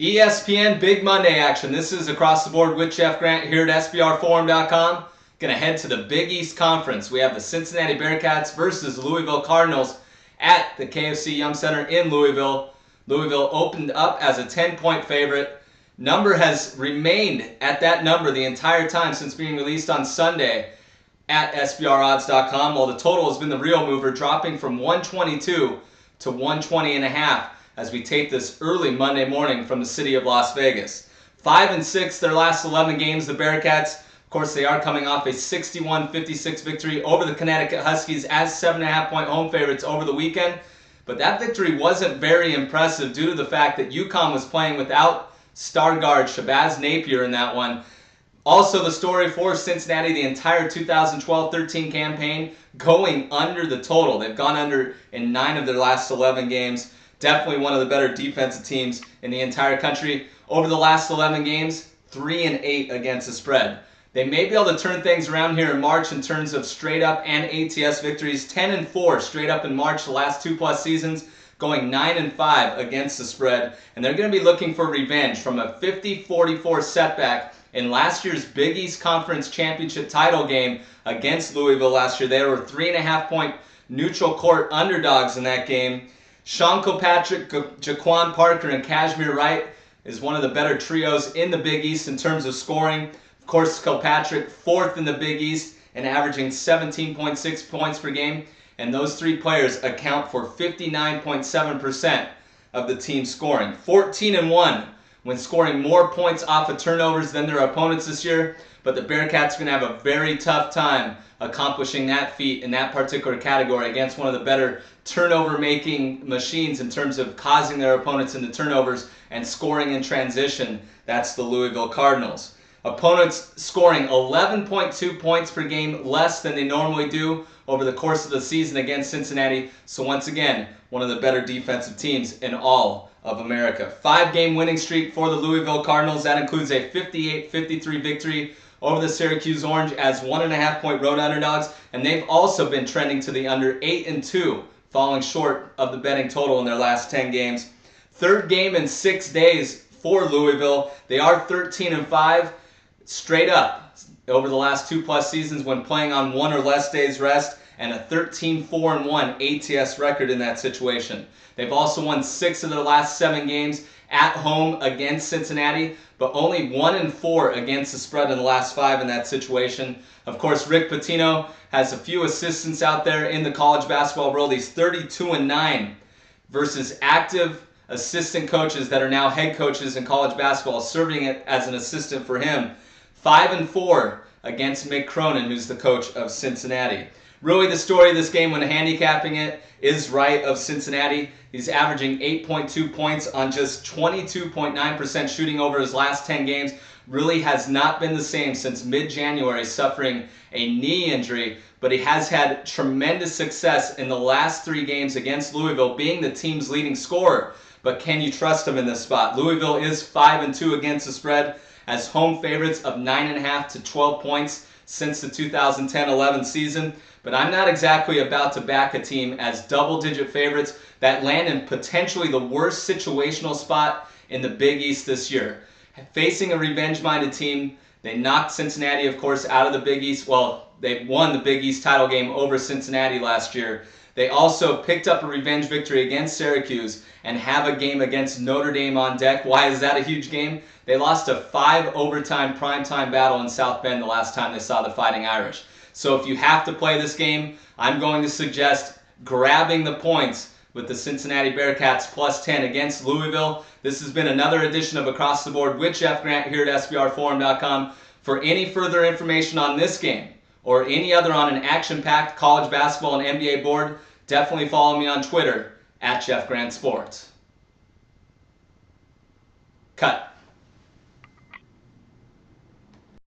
ESPN Big Monday action. This is Across the Board with Jeff Grant here at SBRforum.com. Going to head to the Big East Conference. We have the Cincinnati Bearcats versus Louisville Cardinals at the KFC Yum Center in Louisville. Louisville opened up as a 10-point favorite. Number has remained at that number the entire time since being released on Sunday at SBRodds.com, while the total has been the real mover, dropping from 122 to 120.5 as we tape this early Monday morning from the city of Las Vegas. 5-6 their last 11 games, the Bearcats. Of course, they are coming off a 61-56 victory over the Connecticut Huskies as 7.5-point home favorites over the weekend. But that victory wasn't very impressive due to the fact that UConn was playing without star guard Shabazz Napier in that one. Also, the story for Cincinnati, the entire 2012-13 campaign, going under the total. They've gone under in 9 of their last 11 games. Definitely one of the better defensive teams in the entire country. Over the last 11 games, 3-8 against the spread. They may be able to turn things around here in March in terms of straight up and ATS victories. 10-4 straight up in March the last 2+ seasons, going 9-5 against the spread. And they're going to be looking for revenge from a 50-44 setback in last year's Big East Conference Championship title game against Louisville last year. They were 3.5-point neutral court underdogs in that game. Sean Kilpatrick, Jaquan Parker, and Kashmir Wright is one of the better trios in the Big East in terms of scoring. Of course, Kilpatrick, 4th in the Big East and averaging 17.6 points per game. And those 3 players account for 59.7% of the team's scoring. 14-1 when scoring more points off of turnovers than their opponents this year. But the Bearcats are going to have a very tough time accomplishing that feat in that particular category against one of the better turnover-making machines in terms of causing their opponents into turnovers and scoring in transition. That's the Louisville Cardinals. Opponents scoring 11.2 points per game less than they normally do over the course of the season against Cincinnati. So once again, one of the better defensive teams in all of America. 5-game winning streak for the Louisville Cardinals. That includes a 58-53 victory over the Syracuse Orange as 1.5-point road underdogs. And they've also been trending to the under 8-2, falling short of the betting total in their last 10 games. 3rd game in 6 days for Louisville. They are 13-5 straight up over the last 2+ seasons when playing on 1 or less days rest, and a 13-4-1 ATS record in that situation. They've also won 6 of their last 7 games at home against Cincinnati, but only 1-4 against the spread in the last 5 in that situation. Of course, Rick Pitino has a few assistants out there in the college basketball world. He's 32-9 versus active assistant coaches that are now head coaches in college basketball, serving it as an assistant for him. 5-4 against Mick Cronin, who's the coach of Cincinnati. Really, the story of this game when handicapping it is Wright of Cincinnati. He's averaging 8.2 points on just 22.9% shooting over his last 10 games. Really has not been the same since mid-January, suffering a knee injury, but he has had tremendous success in the last 3 games against Louisville, being the team's leading scorer. But can you trust him in this spot? Louisville is 5-2 against the spread as home favorites of 9.5 to 12 points since the 2010-11 season. But I'm not exactly about to back a team as double-digit favorites that land in potentially the worst situational spot in the Big East this year. Facing a revenge-minded team, they knocked Cincinnati, of course, out of the Big East. Well, they won the Big East title game over Cincinnati last year. They also picked up a revenge victory against Syracuse and have a game against Notre Dame on deck. Why is that a huge game? They lost a 5-overtime primetime battle in South Bend the last time they saw the Fighting Irish. So if you have to play this game, I'm going to suggest grabbing the points with the Cincinnati Bearcats +10 against Louisville. This has been another edition of Across the Board with Jeff Grant here at SBRforum.com. For any further information on this game or any other on an action-packed college basketball and NBA board, definitely follow me on Twitter at Jeff Grant Sports. Cut.